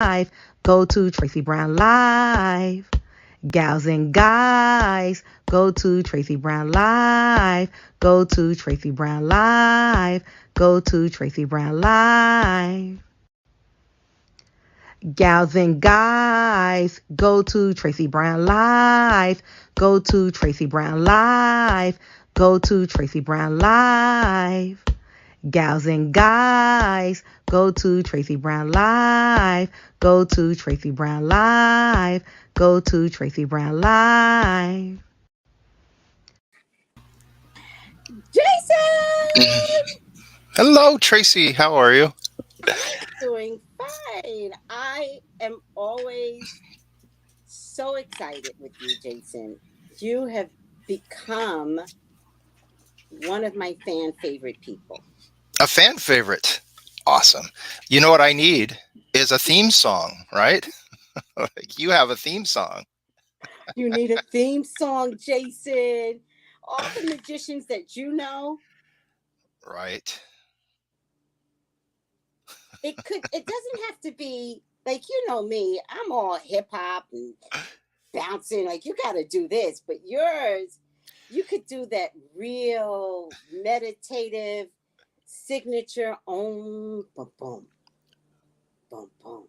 go to Tracey Brown Live. Gals and guys, go to Tracey Brown Live. Go to Tracey Brown Live. Go to Tracey Brown Live. Gals and guys, go to Tracey Brown Live. Go to Tracey Brown Live. Go to Tracey Brown Live. Gals and guys, go to Tracey Brown Live. Go to Tracey Brown Live. Go to Tracey Brown Live. Jason! Hello, Tracy. How are you? I'm doing fine. I am always so excited with you, Jason. You have become one of my fan favorite people. A fan favorite. Awesome. You know what I need is a theme song, right? You have a theme song. You need a theme song, Jason. All the magicians that you know. Right. It doesn't have to be like, you know me, I'm all hip hop and bouncing, like you got to do this, but yours, you could do that real meditative signature boom, boom, boom, boom.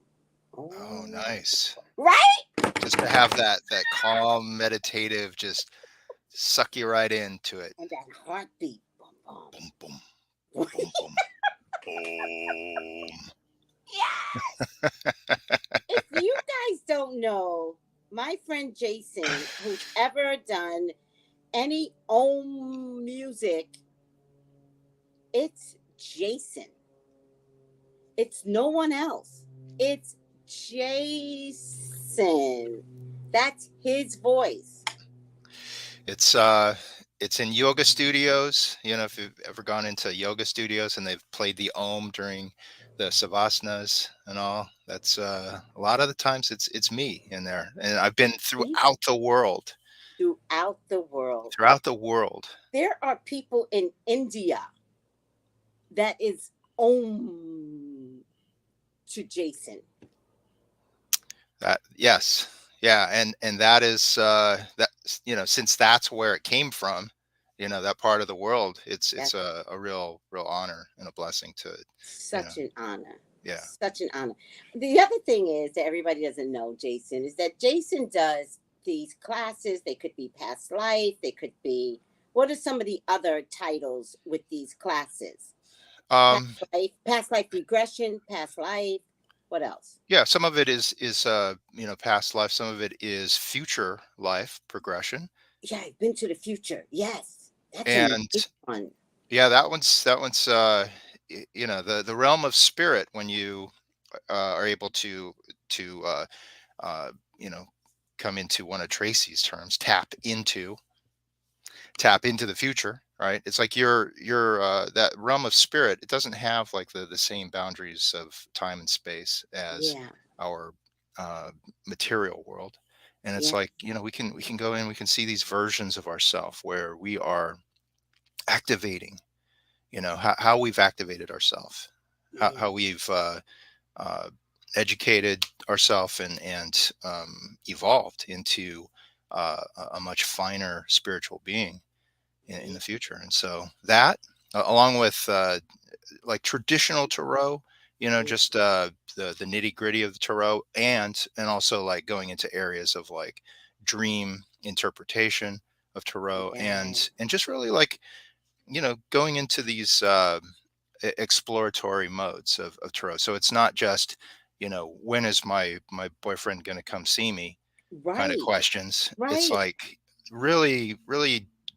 Oh, nice. Right? Just to have that calm, meditative, just suck you right into it. And that heartbeat. Boom, boom, boom, boom, boom, boom. Yes. If you guys don't know, my friend Jason, who's ever done any Om music, it's Jason. It's no one else. It's Jason. That's his voice. It's in yoga studios. You know, if you've ever gone into yoga studios and they've played the Om during the savasanas and all, that's a lot of the times it's me in there, and I've been throughout the world. Throughout the world. Throughout the world. There are people in India that is Om to Jason. Yes. Yeah, and that is that, you know, since that's where it came from, you know, that part of the world, it's a real honor and a blessing to such an honor. Yeah. Such an honor. The other thing is that everybody doesn't know, Jason, is that Jason does these classes. They could be past life, they could be, what are some of the other titles with these classes? Past life regression, past life. What else? Yeah, some of it is you know, past life. Some of it is future life progression. Yeah, I've been to the future. Yes, that's a big one. Yeah, that one's you know, the realm of spirit, when you are able to you know, come into one of Tracy's terms, tap into the future. Right, it's like you're that realm of spirit. It doesn't have like the same boundaries of time and space as our material world, and it's like, you know, we can go in, we can see these versions of ourselves where we are activating, you know, how we've activated ourselves, how we've educated ourselves and evolved into a much finer spiritual being in the future. And so that, along with like traditional tarot, you know, just the nitty gritty of the tarot, and also like going into areas of like dream interpretation of tarot, and just really like, you know, going into these exploratory modes of tarot. So it's not just, you know, when is my boyfriend going to come see me kind of questions. It's like really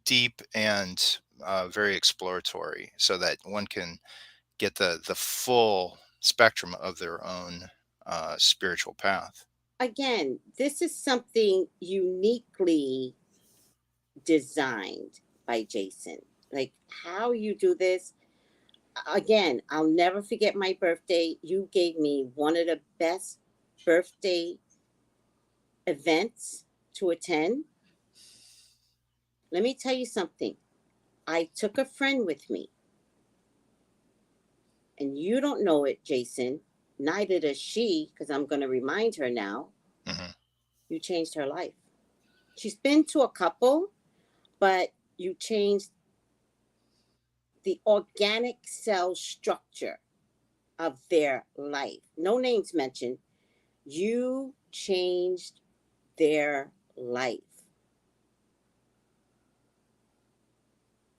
deep and very exploratory, so that one can get the full spectrum of their own spiritual path. Again, this is something uniquely designed by Jason. Like how you do this. Again, I'll never forget my birthday. You gave me one of the best birthday events to attend. Let me tell you something. I took a friend with me. And you don't know it, Jason, neither does she, because I'm going to remind her now, you changed her life. She's been to a couple, but you changed the organic cell structure of their life. No names mentioned. You changed their life.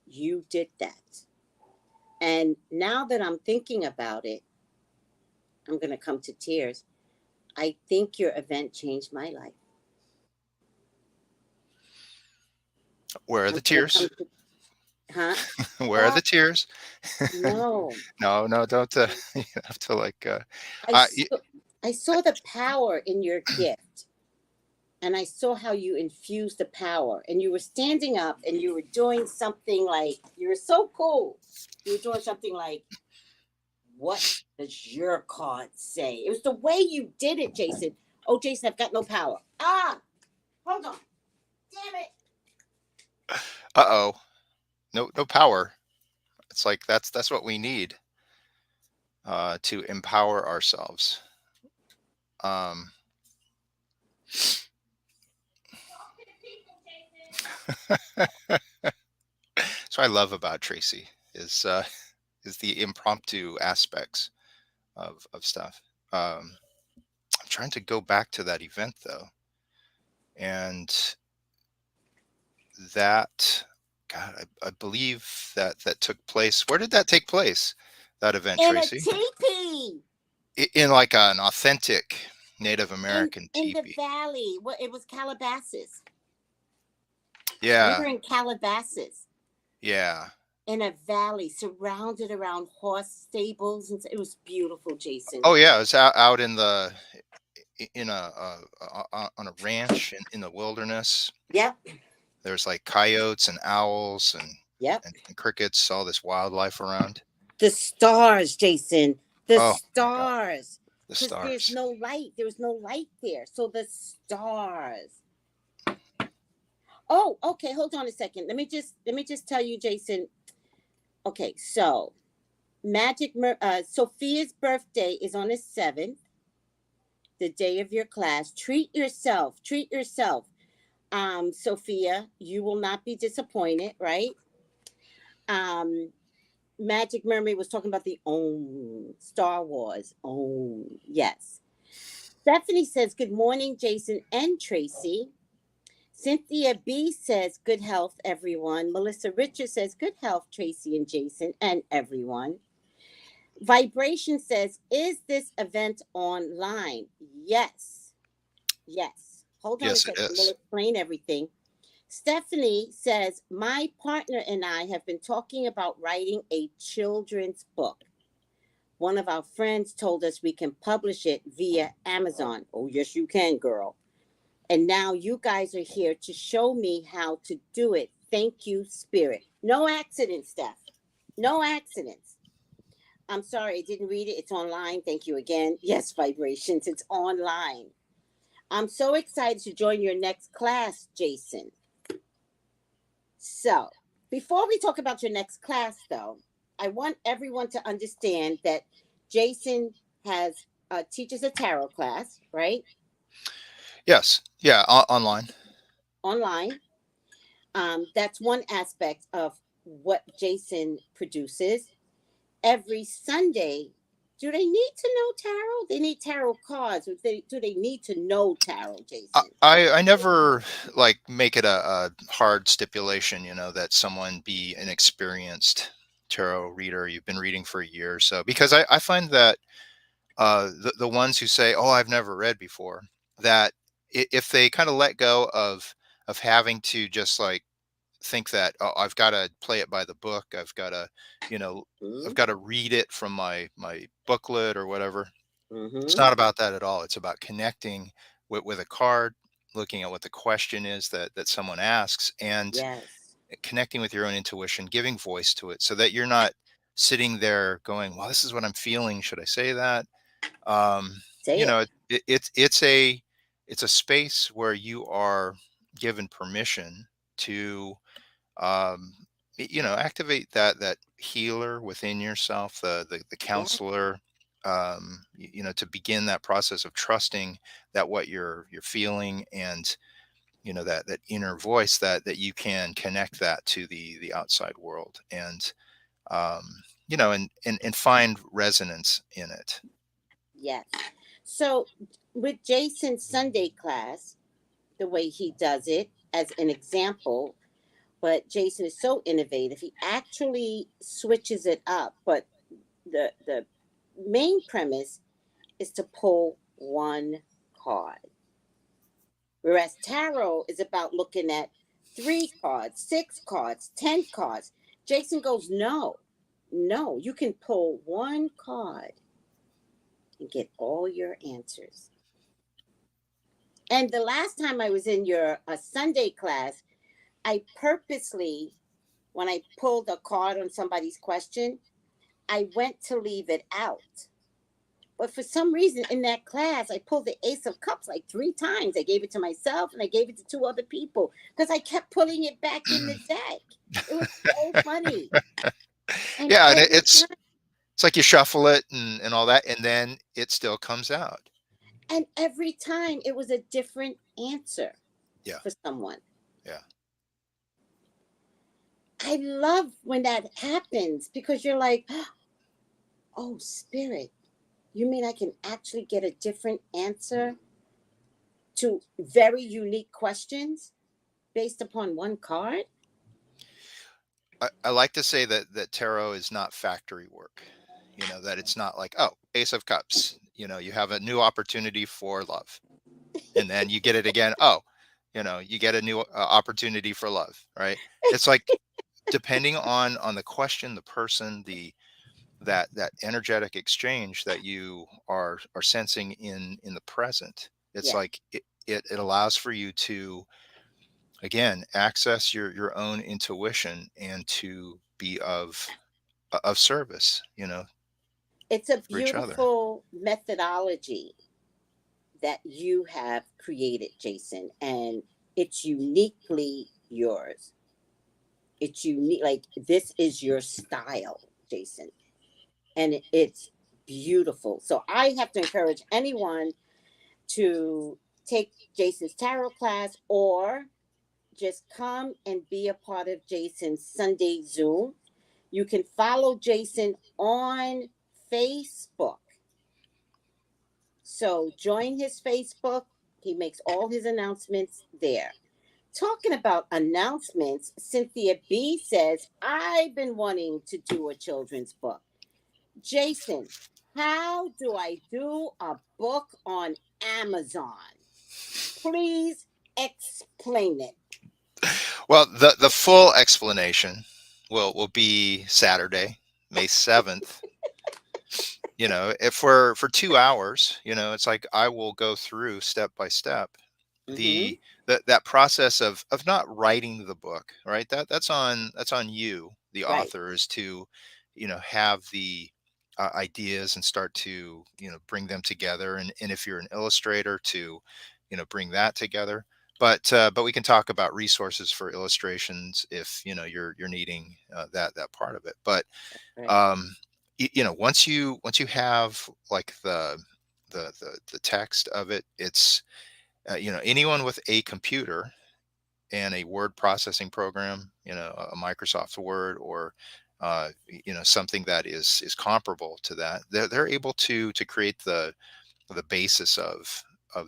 You did that. And now that I'm thinking about it, I'm going to come to tears. I think your event changed my life. Where are the tears? Huh? Where are the tears? No. No, don't you have to like I saw the power in your gift. And I saw how you infused the power. And you were standing up and you were doing something like, you were so cool. You were doing something like, what does your card say? It was the way you did it, Jason. Oh, Jason, I've got no power. Ah, hold on. Damn it. Uh-oh. No power. It's like that's what we need to empower ourselves. That's what I love about Tracey is the impromptu aspects of stuff. I'm trying to go back to that event though, and that, God, I believe that took place. Where did that take place? That event, In Tracey? a teepee. In like an authentic Native American teepee. In the valley. Well, it was Calabasas. Yeah. We were in Calabasas. Yeah. In a valley, surrounded around horse stables, and it was beautiful, Jason. Oh yeah, it was out in the on a ranch in the wilderness. Yep. There's like coyotes and owls and yep and crickets, all this wildlife around. The stars, Jason. The stars. The stars. There's no light. There was no light there. So the stars. Oh, okay. Hold on a second. Let me just tell you, Jason. Okay, so Sophia's birthday is on the 7th, the day of your class. Treat yourself. Treat yourself. Sophia, you will not be disappointed, right? Magic Mermaid was talking about the Star Wars. Yes. Stephanie says, good morning, Jason and Tracey. Cynthia B says, good health, everyone. Melissa Richards says, good health, Tracey and Jason and everyone. Vibration says, is this event online? Yes. Hold on a second. We'll explain everything. Stephanie says, my partner and I have been talking about writing a children's book. One of our friends told us we can publish it via Amazon. Oh, yes, you can, girl. And now you guys are here to show me how to do it. Thank you, Spirit. No accidents, Steph. No accidents. I'm sorry, I didn't read it. It's online. Thank you again. Yes, Vibrations. It's online. I'm so excited to join your next class, Jason. So, before we talk about your next class, though, I want everyone to understand that Jason teaches a tarot class, right? Yes. Yeah. Online. That's one aspect of what Jason produces. Every Sunday, do they need to know tarot? They need tarot cards. Do they need to know tarot, Jason? I never like make it a hard stipulation, that someone be an experienced tarot reader. You've been reading for a year or so, because I find that the ones who say, oh, I've never read before, that if they kind of let go of having to just like think that, oh, I've got to play it by the book, I've got to I've got to read it from my booklet or whatever. It's not about that at all. It's about connecting with a card, looking at what the question is that someone asks, and connecting with your own intuition, giving voice to it, so that you're not sitting there going, well, this is what I'm feeling, should I say that? It's a space where you are given permission to activate that healer within yourself, the counselor, to begin that process of trusting that what you're feeling, and that inner voice, that you can connect that to the outside world, and and find resonance in it. Yes. So with Jason's Sunday class, the way he does it as an example, but Jason is so innovative. He actually switches it up, but the main premise is to pull one card. Whereas tarot is about looking at 3 cards, 6 cards, 10 cards. Jason goes, no, you can pull one card and get all your answers. And the last time I was in your Sunday class, I purposely, when I pulled a card on somebody's question, I went to leave it out. But for some reason in that class, I pulled the Ace of Cups like 3 times. I gave it to myself and I gave it to 2 other people because I kept putting it back in the deck. It was so funny. And Yeah, and it's like you shuffle it and all that, and then it still comes out. And every time it was a different answer for someone. Yeah. I love when that happens because you're like, oh, Spirit, you mean I can actually get a different answer to very unique questions based upon one card? I like to say that tarot is not factory work. That it's not like, oh, Ace of Cups, you have a new opportunity for love, and then you get it again. Oh, you get a new opportunity for love, right? It's like, depending on the question, the person, that energetic exchange that you are sensing in the present. It's like it allows for you to, again, access your own intuition and to be of service, It's a for each other. beautiful methodology that you have created, Jason, and it's uniquely yours. It's unique. Like, this is your style, Jason, and it's beautiful. So I have to encourage anyone to take Jason's tarot class or just come and be a part of Jason's Sunday Zoom. You can follow Jason on Facebook. So join his Facebook. He makes all his announcements there. Talking about announcements, Cynthia B says, I've been wanting to do a children's book. Jason, how do I do a book on Amazon? Please explain it. Well, the full explanation will be Saturday, May 7th. If for 2 hours, it's like I will go through step by step that process of not writing the book, right? That's on you, the author, is to have the ideas and start to bring them together, and if you're an illustrator, to bring that together. But we can talk about resources for illustrations if you're needing that part of it. But once you have like the text of it, it's anyone with a computer and a word processing program, a Microsoft Word, or something that is comparable to that, they're able to create the basis of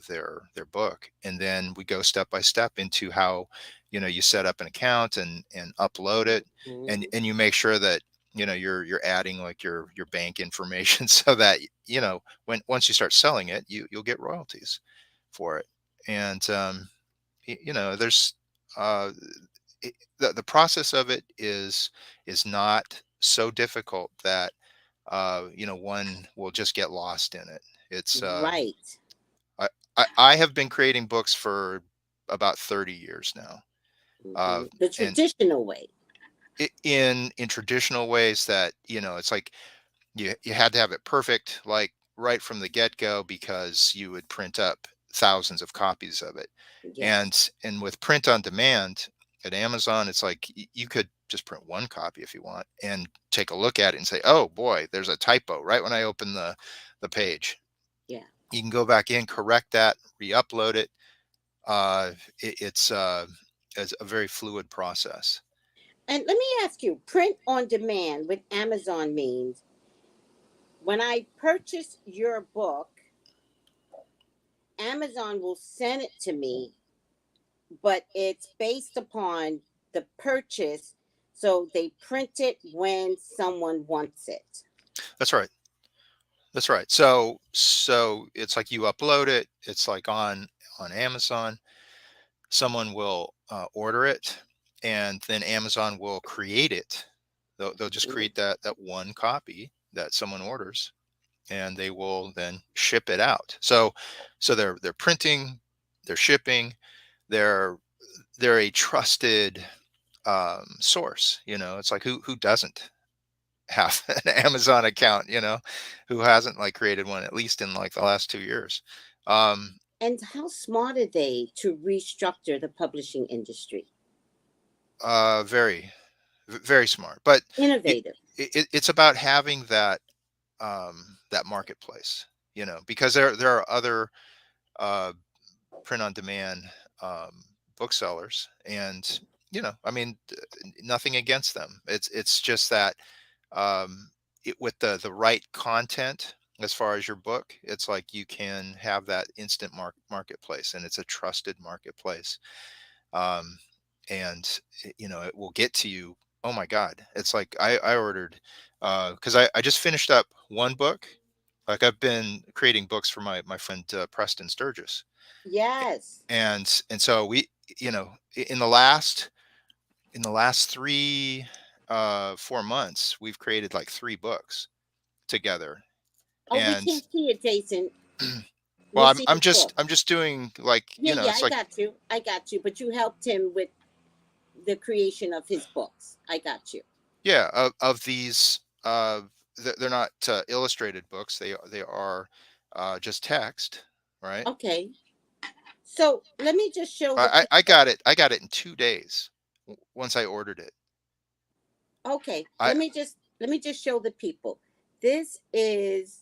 their book. And then we go step by step into how you set up an account and upload it, and you make sure that you're adding like your bank information so that once you start selling it, you'll get royalties for it. And there's the process of it is not so difficult that one will just get lost in it. It's right. I have been creating books for about 30 years now. The traditional way. In traditional ways that it's like you had to have it perfect, like right from the get-go, because you would print up thousands of copies of it. And with print on demand at Amazon, it's like you could just print one copy if you want and take a look at it and say, oh boy, there's a typo right when I open the page. Yeah. You can go back in, correct that, re-upload it. It's a very fluid process. And let me ask you, print on demand with Amazon means when I purchase your book, Amazon will send it to me, but it's based upon the purchase. So they print it when someone wants it. That's right. That's right. So it's like you upload it. It's like on Amazon. Someone will order it, and then Amazon will create it. They'll just create that one copy that someone orders, and they will then ship it out. So they're printing, they're shipping, they're a trusted source. It's like who doesn't have an Amazon account, who hasn't like created one, at least in like the last 2 years. And how smart are they to restructure the publishing industry? Very, very smart, but Innovative. it's about having that that marketplace, because there are other print on demand booksellers, and I mean, nothing against them. It's just that with the right content as far as your book, it's like you can have that instant marketplace, and it's a trusted marketplace. And it will get to you. Oh my God. It's like I ordered, because I just finished up one book. Like, I've been creating books for my friend Preston Sturgis. Yes. And so we, in the last 3-4 months, we've created like 3 books together. Oh, And we can't see it, Jason. well, I'm just doing like, Yeah, it's like, I got you. But you helped him with the creation of his books. I got you. yeah, of these, they're not illustrated books. They are just text, right? Okay. So let me just show I got it in 2 days once I ordered it. Okay. Let me just show the people. This is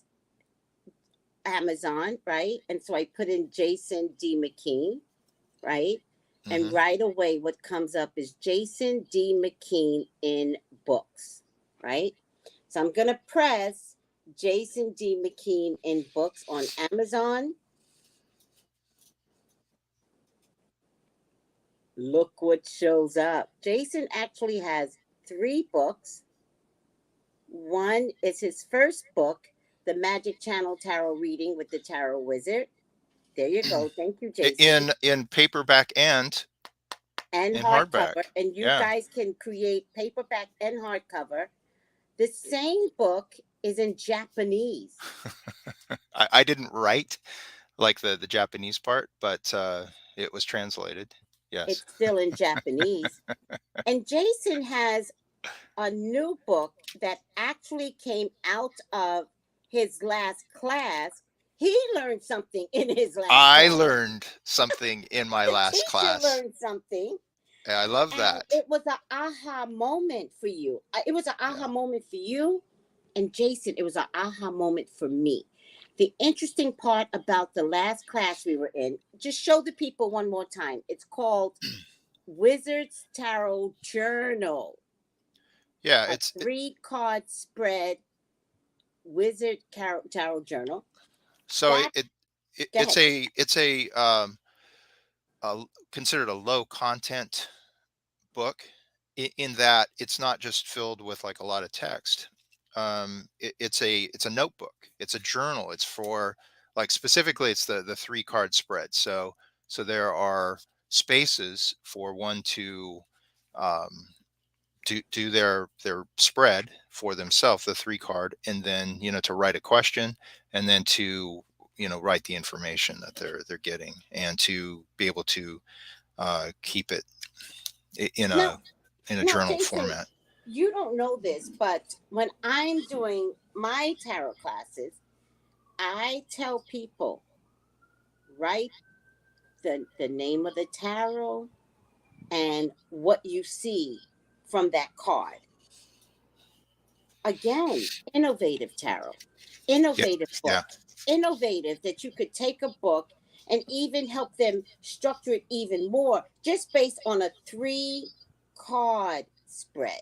Amazon, right? And so I put in Jason D McKean, right? And right away, what comes up is Jason D McKean in books, right? So I'm going to press Jason D McKean in books on Amazon. Look what shows up. Jason actually has 3 books. One is his first book, The Magic Channel Tarot Reading with the Tarot Wizard. There you go. Thank you, Jason. In paperback and hardcover. And you guys can create paperback and hardcover. The same book is in Japanese. I didn't write like the Japanese part, but it was translated. Yes. It's still in Japanese. And Jason has a new book that actually came out of his last class. He learned something in his last class. Learned something in my last class. Learned something. Yeah, I love that. It was an aha moment for you. It was an aha moment for you. And Jason, it was an aha moment for me. The interesting part about the last class we were in, just show the people one more time. It's called Wizard's Tarot Journal. Yeah, it's 3-card spread Wizard Tarot Journal. So it's a considered a low content book in that it's not just filled with like a lot of text. It's a notebook. It's a journal. It's for, like, specifically it's the 3-card spread. So there are spaces for one to do their spread for themselves, the 3-card, and then to write a question, and then to write the information that they're getting, and to be able to keep it in a journal Jason, format. You don't know this, but when I'm doing my tarot classes, I tell people, write the name of the tarot and what you see from that card. Again, innovative tarot, innovative book, innovative that you could take a book and even help them structure it even more just based on a 3-card spread.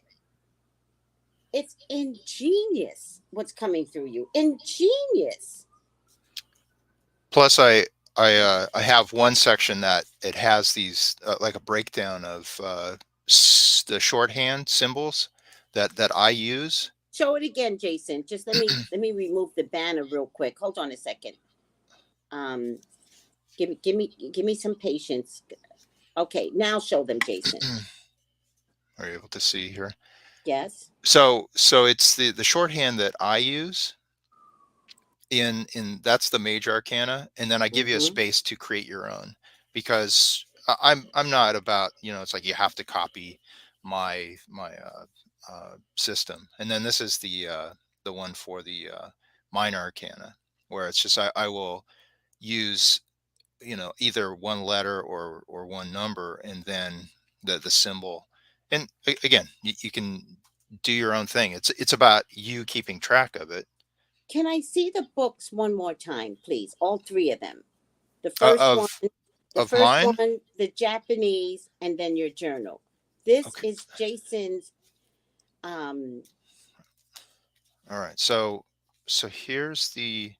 It's ingenious what's coming through you. Ingenious. Plus, I have one section that it has these like a breakdown of the shorthand symbols that I use. Show it again, Jason. Just let me remove the banner real quick. Hold on a second. Give me some patience. Okay, now show them, Jason. Are you able to see here? Yes. So it's the shorthand that I use in that's the major arcana, and then I give you a space to create your own, because I'm not about, it's like you have to copy my system. And then this is the one for the minor arcana, where it's just I will use either one letter or one number, and then the symbol. And again, you can do your own thing. It's about you keeping track of it. Can I see the books one more time, please? All 3 of them. The first mine? one, the Japanese, and then your journal. This is Jason's. All right. So here's the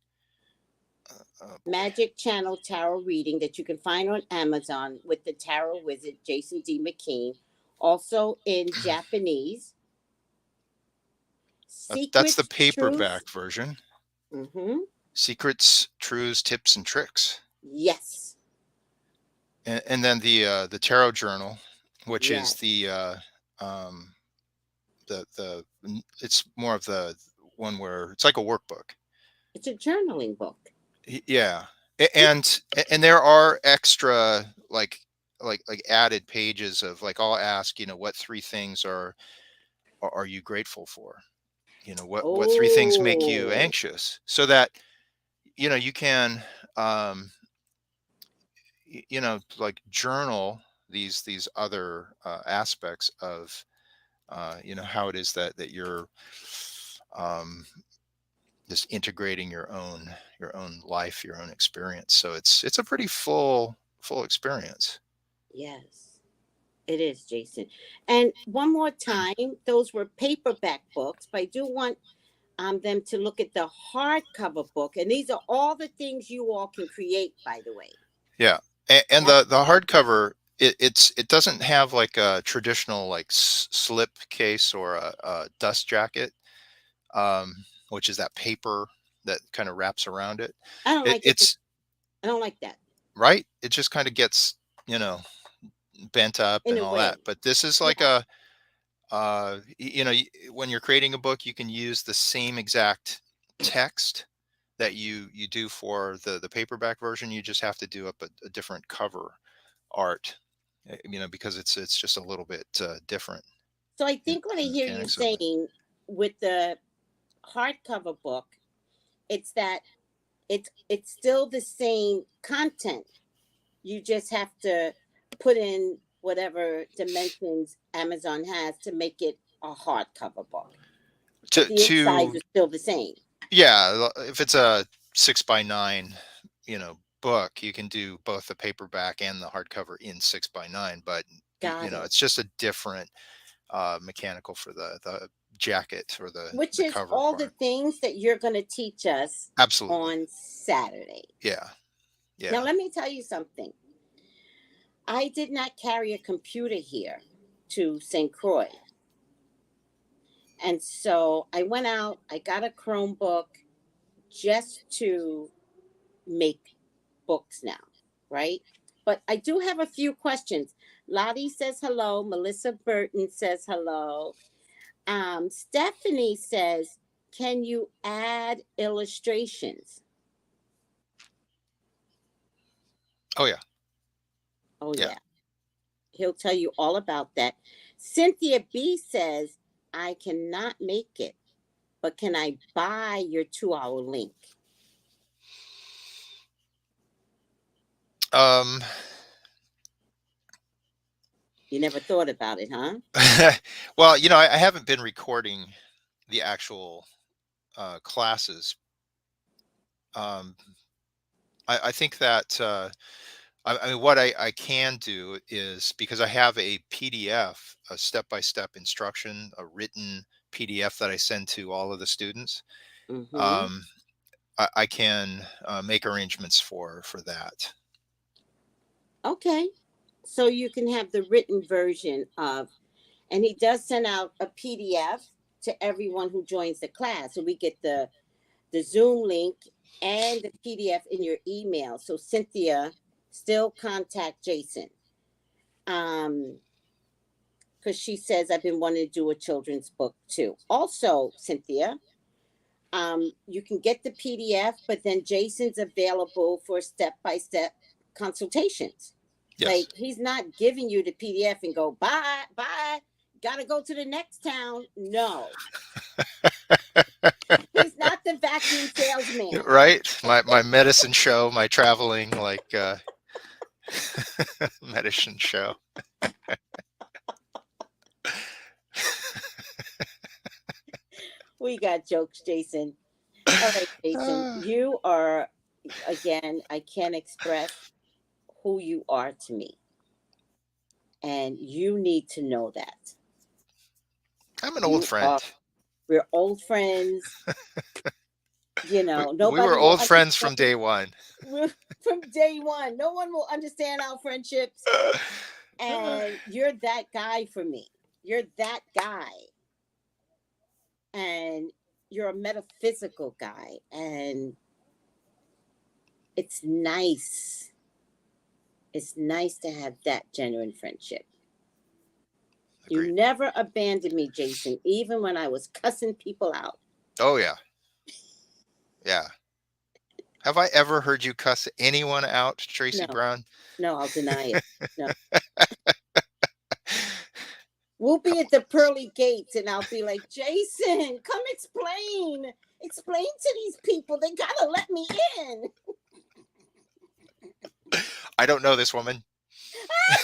Magic Channel Tarot reading that you can find on Amazon with the tarot wizard Jason D McKean, also in Japanese. That's the paperback version. Secrets, Truths, Tips, and Tricks. Yes. And then the tarot journal, which is the it's more of the one where it's like a workbook. It's a journaling book. Yeah. And there are extra like added pages of, like, I'll ask, what 3 things are you grateful for? What 3 things make you anxious, so that you can like journal these other aspects of how it is that you're just integrating your own life, your own experience. So it's a pretty full experience. Yes, it is, Jason. And one more time, those were paperback books, but I do want them to look at the hardcover book. And these are all the things you all can create, by the way. Yeah. And the hardcover, it doesn't have like a traditional like slip case or a dust jacket, which is that paper that kind of wraps around it. I don't like it. I don't like that. Right? It just kind of gets, bent up and all that. But this is like a when you're creating a book, you can use the same exact text that you do for the paperback version. You just have to do up a different cover art, because it's just a little bit different. So I think what I hear you saying with the hardcover book, it's that it's still the same content. You just have to put in whatever dimensions Amazon has to make it a hardcover book. The size is still the same. Yeah, if it's a 6x9, book, you can do both the paperback and the hardcover in 6x9. But it's just a different mechanical for the jacket or the which is cover all part. The things that you're going to teach us on Saturday. Yeah. Now let me tell you something. I did not carry a computer here to St. Croix. And so I went out, I got a Chromebook just to make books now, right? But I do have a few questions. Lottie says hello. Melissa Burton says hello. Stephanie says, can you add illustrations? Oh, yeah. Oh, yeah. He'll tell you all about that. Cynthia B says, I cannot make it, but can I buy your 2-hour link? You never thought about it, huh? Well, I haven't been recording the actual classes. I think that I mean, what I can do is, because I have a PDF, a step-by-step instruction, a written PDF that I send to all of the students. Mm-hmm. Um, I can make arrangements for that. Okay. So you can have the written version of, and he does send out a PDF to everyone who joins the class. So we get the Zoom link and the PDF in your email. So Cynthia, still contact Jason. Because she says I've been wanting to do a children's book too. Also, Cynthia, you can get the PDF, but then Jason's available for step-by-step consultations. Yes. Like, he's not giving you the PDF and go, bye, bye, gotta go to the next town. No. He's not the vacuum salesman. Right? My medicine show, my traveling, like medicine show. We got jokes, Jason. All right, Jason, you are, again, I can't express who you are to me. And you need to know that. I'm an old friend. We're old friends. Nobody we were old friends from day one. From day one. No one will understand our friendships. And you're that guy for me. You're that guy. And you're a metaphysical guy. And it's nice. It's nice to have that genuine friendship. Agreed. You never abandoned me, Jason, even when I was cussing people out. Oh, yeah. Yeah. Have I ever heard you cuss anyone out, Tracey Brown? No, I'll deny it. No. We'll be at the pearly gates and I'll be like, Jason, come explain. Explain to these people. They gotta let me in. I don't know this woman.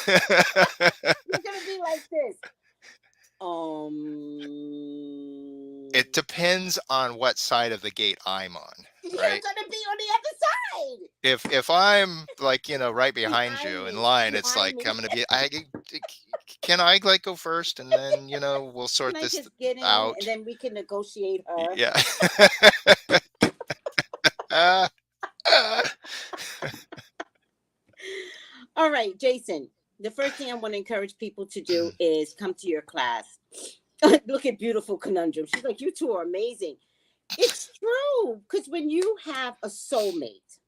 You're gonna be like this. It depends on what side of the gate I'm on. Right? You're gonna be on the other side. If I'm like, right behind you in line, it's like I'm gonna be. Can I like go first, and then we'll sort this just get in, out, and then we can negotiate her. Yeah. All right, Jason. The first thing I want to encourage people to do is come to your class. Look at beautiful conundrum. She's like, you two are amazing. It's true, because when you have a soulmate,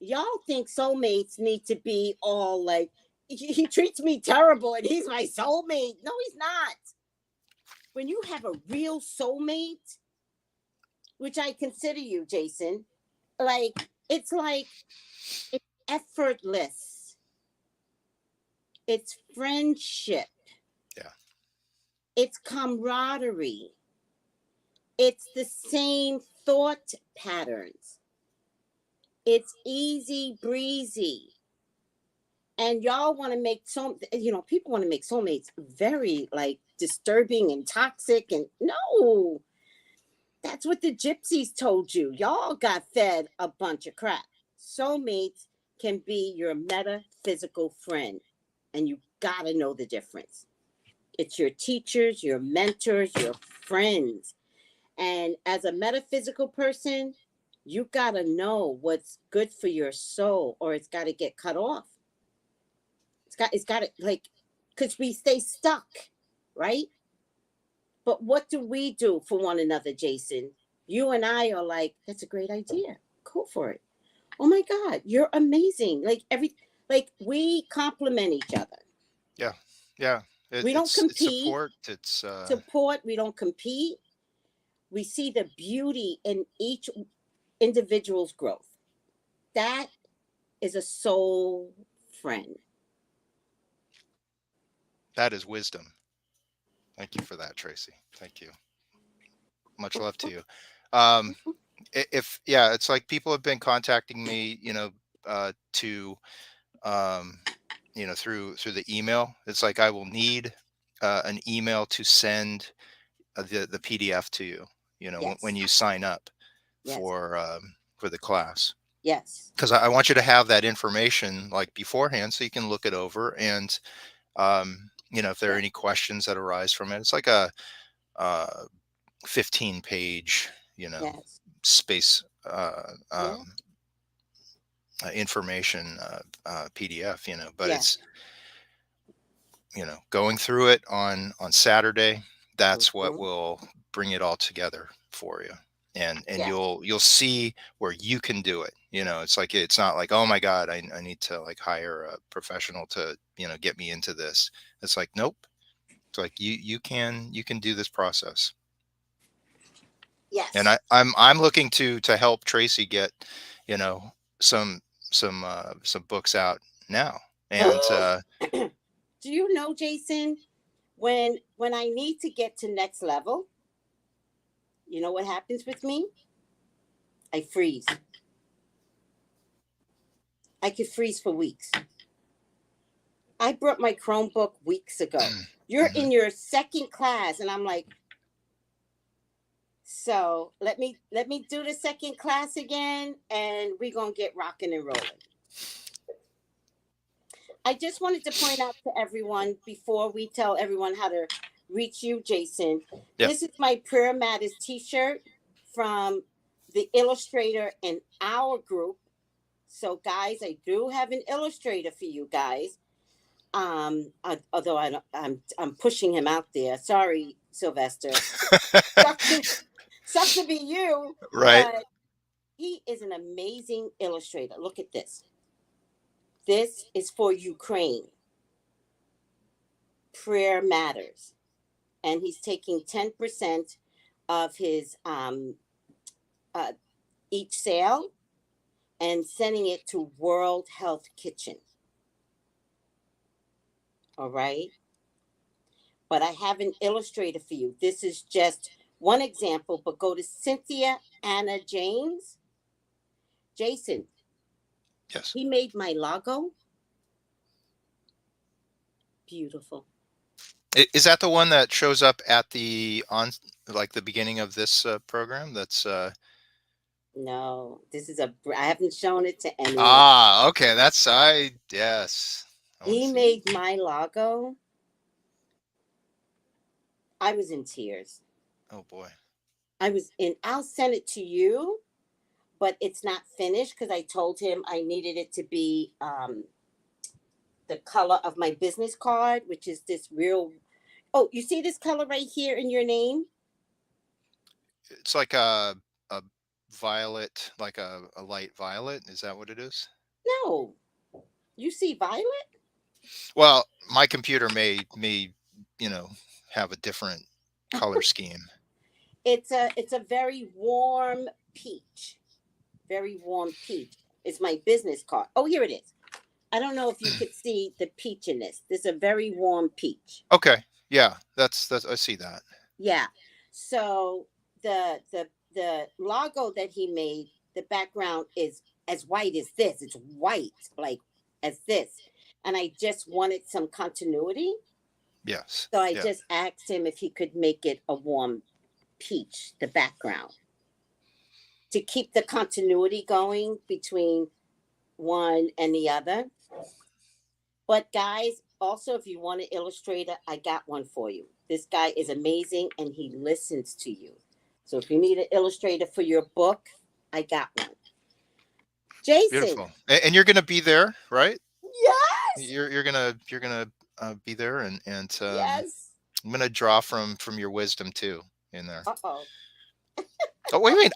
y'all think soulmates need to be all like, he treats me terrible and he's my soulmate. No, he's not. When you have a real soulmate, which I consider you, Jason, it's effortless. It's friendship. Yeah. It's camaraderie. It's the same thought patterns. It's easy breezy. And y'all want to make people want to make soulmates very disturbing and toxic. And no, that's what the gypsies told you. Y'all got fed a bunch of crap. Soulmates can be your metaphysical friend. And you got to know the difference. It's your teachers, your mentors, your friends. And as a metaphysical person, you got to know what's good for your soul, or it's got to get cut off. It's got to, because we stay stuck, right? But what do we do for one another, Jason? You and I are like, that's a great idea. Go for it. Oh my God, you're amazing. We complement each other. Yeah. Yeah. We don't compete. It's support. We don't compete. We see the beauty in each individual's growth. That is a soul friend. That is wisdom. Thank you for that, Tracey. Thank you. Much love to you. It's like people have been contacting me, to through the email. It's like I will need an email to send the PDF to you. When Yes. you sign up Yes. for the class, Yes. because I want you to have that information like beforehand, so you can look it over, and if there are Yes. any questions that arise from it. It's like a 15-page Yes. space Yeah. information PDF, but Yeah. it's going through it on Saturday. That's what Hmm. will bring it all together for you. And Yeah. you'll see where you can do it. It's like, it's not like, oh my God, I need to like hire a professional to get me into this. It's like, nope. It's like you can do this process. And Yes. I'm looking to help Tracy get you know some some books out now. And Do you know, Jason, when I need to get to next level, you know what happens with me? I freeze. I could freeze for weeks. I brought my Chromebook weeks ago. You're mhm. in your second class, and I'm like, so let me do the second class again, and we're gonna get rocking and rolling. I just wanted to point out to everyone before we tell everyone how to reach you, Jason. Yeah. This is my Prayer Matters T-shirt from the illustrator in our group. So, guys, I do have an illustrator for you guys. Although I'm pushing him out there. Sorry, Sylvester. Sucks to be you, Right. but he is an amazing illustrator. Look at this. This is for Ukraine. Prayer Matters. And he's taking 10% of his uh, each sale and sending it to World Health Kitchen. All right. But I have an illustrator for you. This is just one example, but go to Cynthia Anna James. Jason, Yes. he made my logo. Beautiful. Is that the one that shows up at the on like the beginning of this program? That's No, this is I haven't shown it to anyone. okay. That's I yes. I want to He see it. made my logo. I was in tears. Oh boy. I'll send it to you, but it's not finished because I told him I needed it to be the color of my business card, which is this real. Oh, you see this color right here in your name? It's like a violet, like a light violet. Is that what it is? No, you see violet? Well, my computer may you know have a different color scheme. It's a very warm peach. Very warm peach. It's my business card. Oh, here it is. I don't know if you could see the peach in this. This is a very warm peach. Okay. Yeah, that's I see that. Yeah. So the logo that he made, the background is as white as this. It's white, like as this. And I just wanted some continuity. Yes. So I Yeah. just asked him if he could make it a warm peach, the background, to keep the continuity going between one and the other. But guys, also if you want an illustrator, I got one for you. This guy is amazing and he listens to you. So if you need an illustrator for your book, I got one. Jason. Beautiful. And you're going to be there, right? Yes. You're gonna be there, and Yes. I'm gonna draw from your wisdom too in there. Uh-oh. Oh, what do you mean?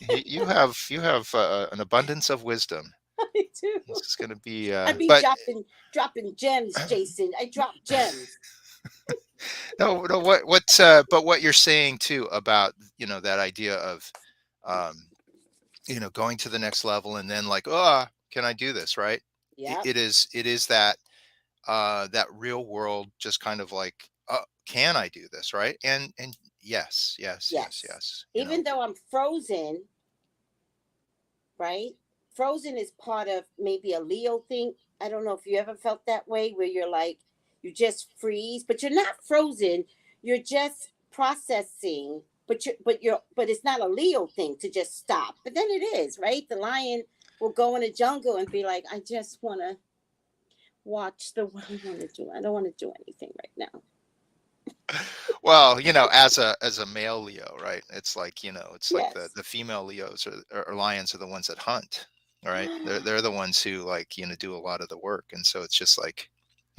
You have an abundance of wisdom. I do. This is gonna be I be but dropping gems, Jason. I drop gems. no, but what you're saying too about that idea of um going to the next level, and then like, oh, can I do this, right? Yep. It is that that real world, just kind of like, can I do this, right? And yes, yes, yes, Yes. yes, Even though I'm frozen, right? frozen is part of maybe a Leo thing. I don't know if you ever felt that way, where you're like, you just freeze, but you're not frozen. You're just processing, but it's not a Leo thing to just stop. But then it is, right? The lion will go in the jungle and be like, I just want to watch what I want to do. I don't want to do anything right now. Well, as a male Leo, right? It's like, it's like Yes. the female Leos or lions are the ones that hunt, right? They're the ones who like, do a lot of the work. And so it's just like,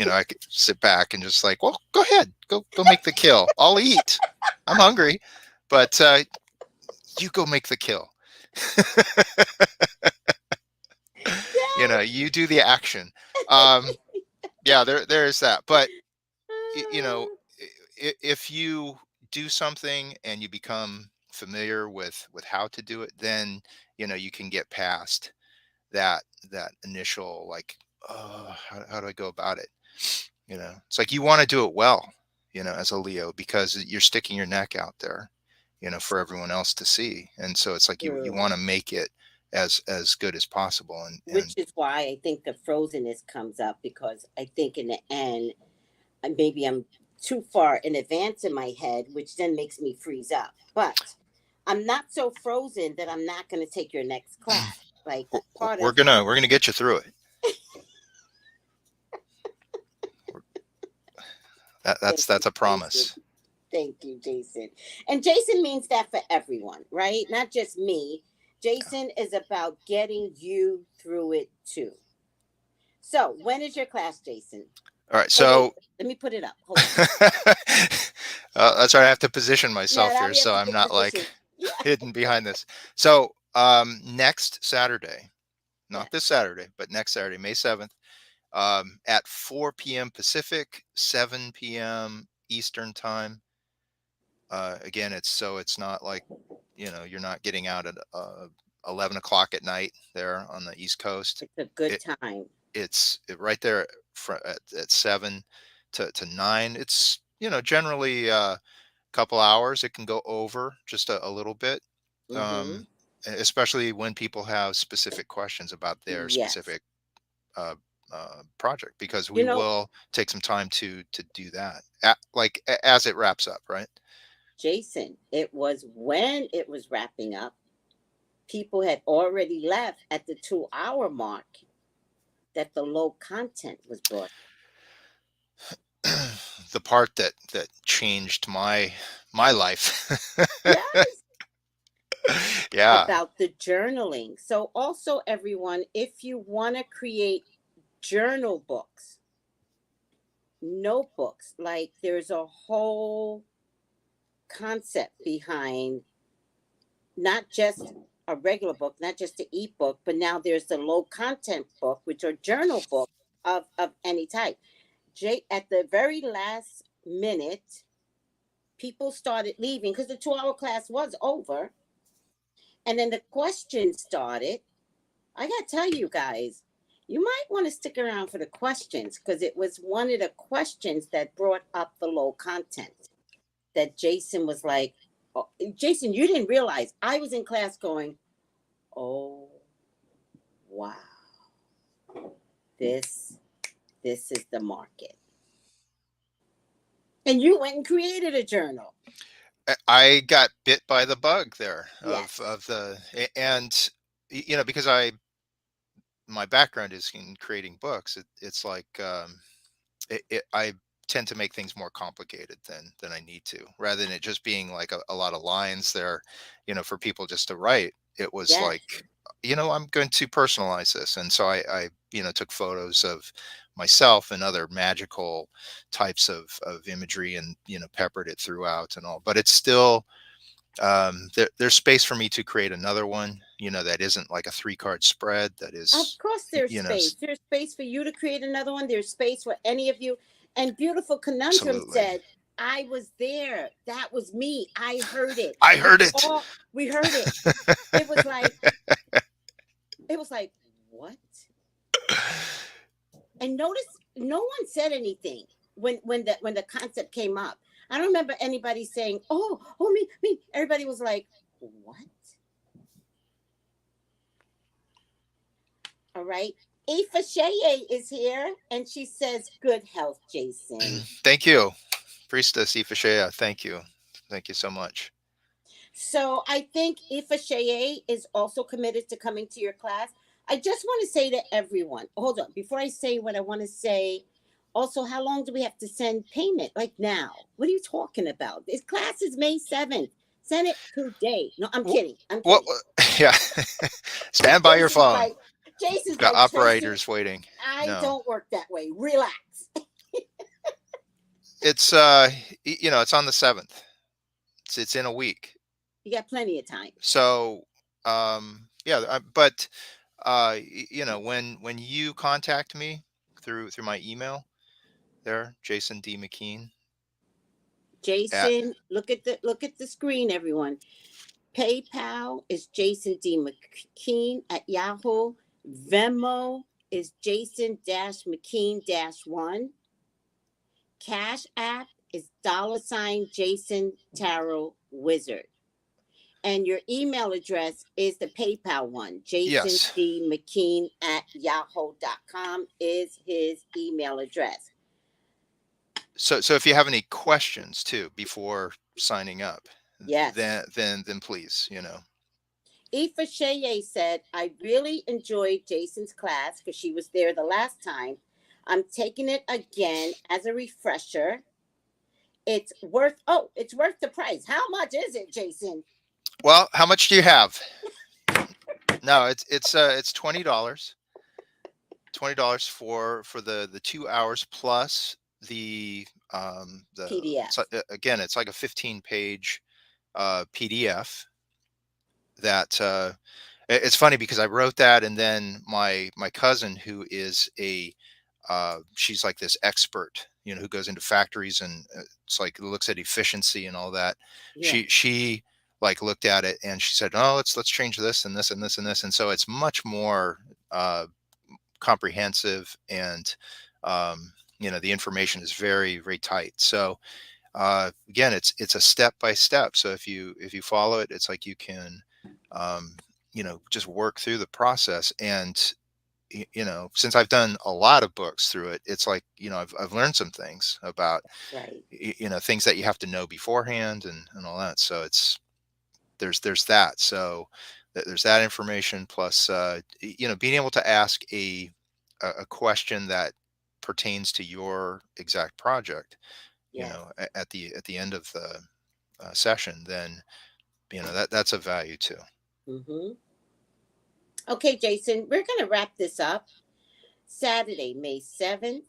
I could sit back and just like, well, go ahead, go make the kill. I'll eat. I'm hungry, but you go make the kill. Yes. You do the action. Yeah, there's that. But if you do something and you become familiar with how to do it, then you can get past that initial like, oh, how do I go about it? It's like you want to do it well, as a Leo, because you're sticking your neck out there, for everyone else to see. And so it's like you want to make it as good as possible. And which is why I think the frozenness comes up, because I think in the end, maybe I'm too far in advance in my head, which then makes me freeze up. But I'm not so frozen that I'm not going to take your next class. Like we're gonna get you through it. That's a promise. Thank you, Jason. And Jason means that for everyone, right? Not just me. Jason is about getting you through it too. So when is your class, Jason? All right, so let me put it up. Hold on. That's right. I have to position myself here, so I'm not like hidden behind this. So next Saturday, not this Saturday, but next Saturday, May 7th, at 4 p.m. Pacific, 7 p.m. Eastern time. Again, it's not like, you're not getting out at 11 o'clock at night there on the East Coast. It's a good time. It's right there at 7 to 9. It's, generally a couple hours. It can go over just a little bit, especially when people have specific questions about their specific project, because we will take some time to do that as it wraps up, right? Jason, it was when it was wrapping up, people had already left at the 2-hour mark, that the low content was brought. The part that changed my life. Yes. Yeah. About the journaling. So also, everyone, if you want to create journal books, notebooks, like there's a whole concept behind not just a regular book, not just an ebook, but now there's the low content book, which are journal books of any type. At the very last minute, people started leaving because the 2-hour class was over. And then the questions started. I got to tell you guys, you might want to stick around for the questions, because it was one of the questions that brought up the low content. That Jason was like, oh, Jason, you didn't realize I was in class going, oh, wow. This is the market. And you went and created a journal. I got bit by the bug there of the, and because my background is in creating books. It's like I tend to make things more complicated than I need to, rather than it just being like a lot of lines there, for people just to write. It was like, I'm going to personalize this. And so I took photos of myself and other magical types of imagery and, peppered it throughout and all. But it's still, there's space for me to create another one, that isn't like a 3-card spread. That is, of course, there's space. There's space for you to create another one. There's space for any of you. And Beautiful Conundrum said, I was there. That was me. I heard it. I heard it. We heard it. It was like, what? And notice, no one said anything when the concept came up. I don't remember anybody saying, oh, me. Everybody was like, what? All right. Aoife Sheye is here, and she says, "Good health, Jason." Thank you, Priestess Aoife Sheye. Thank you so much. So I think Aoife Sheye is also committed to coming to your class. I just want to say to everyone, hold on, before I say what I want to say, also, how long do we have to send payment? Like now? What are you talking about? This class is May 7th. Send it today. No, I'm kidding. I'm What? kidding. Yeah. Stand by your phone. Jason's Got like, operators Tracey, waiting. I don't work that way. Relax. It's it's on the 7th. It's in a week. You got plenty of time. So yeah, but when you contact me through my email there, Jason D McKean. Jason, look at the screen, everyone. PayPal is Jason D McKean at Yahoo. Venmo is Jason-McKean-1. Cash App is $Jason Tarot Wizard. And your email address is the PayPal one. Jason D McKean at yahoo.com is his email address. So if you have any questions too before signing up, yes, then please, Aoife Sheye said, "I really enjoyed Jason's class because she was there the last time. I'm taking it again as a refresher. It's worth the price. How much is it, Jason?" Well, how much do you have? No, it's $20. $20 for the 2 hours plus the PDF. Again, it's like a 15-page PDF that it's funny because I wrote that, and then my cousin, who is she's like this expert, who goes into factories and it's like looks at efficiency and all that. Yeah. She like looked at it and she said, "Oh, let's change this and this and this and this," and so it's much more comprehensive, and the information is very, very tight. So again, it's a step by step. So if you follow it, it's like you can just work through the process. And since I've done a lot of books through it, it's like I've learned some things about things that you have to know beforehand and all that. So there's that. So there's that information, plus being able to ask a question that pertains to your exact project. At the end of the session, then that's a value too. Mm-hmm. Okay, Jason, we're going to wrap this up. Saturday, May 7th.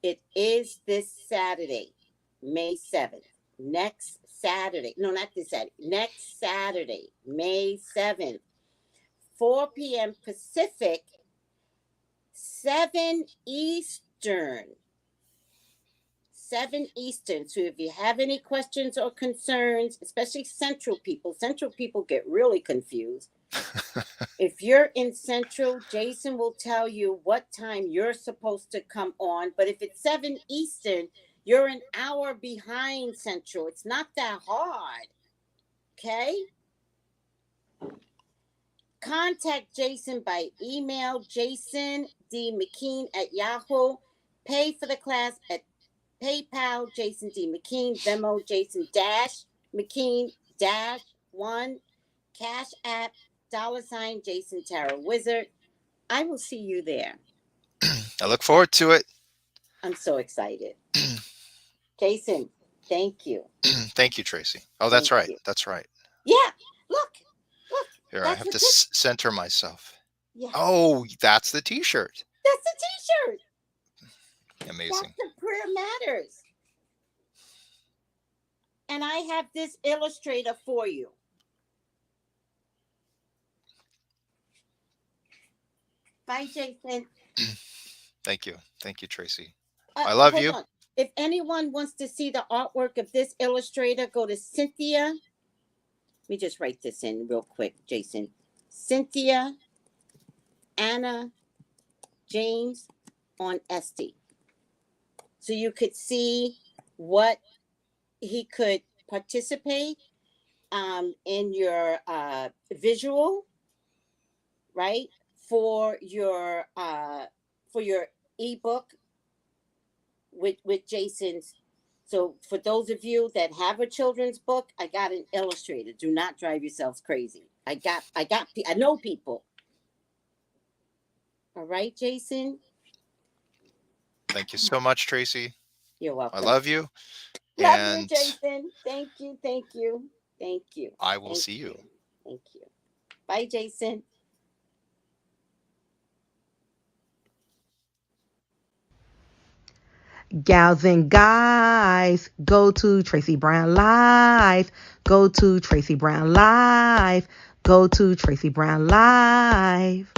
It is this Saturday, May 7th. Next Saturday. No, not this Saturday. Next Saturday, May 7th. 4 p.m. Pacific, 7 Eastern. 7 Eastern. So if you have any questions or concerns, especially Central people get really confused. If you're in Central, Jason will tell you what time you're supposed to come on. But if it's 7 Eastern, you're an hour behind Central. It's not that hard. Okay? Contact Jason by email, jasondmckeen at Yahoo. Pay for the class at PayPal, Jason D. McKean. Venmo, Jason-McKean-1. Cash App, $Jason Tarot Wizard. I will see you there. I look forward to it. I'm so excited. Jason, thank you. Thank you, Tracy. Oh, that's right. That's right. Yeah. Look. Here, I have to center myself. Yeah. Oh, that's the t-shirt. That's the t-shirt. Amazing. That's the Prayer Matters. And I have this illustrator for you. Bye, Jason. Thank you. Thank you, Tracy. I love you. On. If anyone wants to see the artwork of this illustrator, go to Cynthia. Let me just write this in real quick, Jason. Cynthia Anna James on Etsy. So you could see what he could participate in your visual, right? for your ebook with Jason's. So for those of you that have a children's book, I got an illustrator. Do not drive yourselves crazy. I know people. All right, Jason. Thank you so much, Tracy. You're welcome. I love you. Love you, Jason. Thank you. Thank you. Thank you. I will see you. Thank you. Bye, Jason. Gals and guys, go to Tracey Brown Live. Go to Tracey Brown Live. Go to Tracey Brown Live.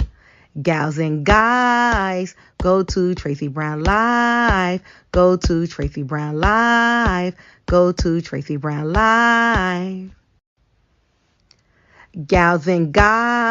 Gals and guys, go to Tracey Brown Live. Go to Tracey Brown Live. Go to Tracey Brown Live. Gals and guys.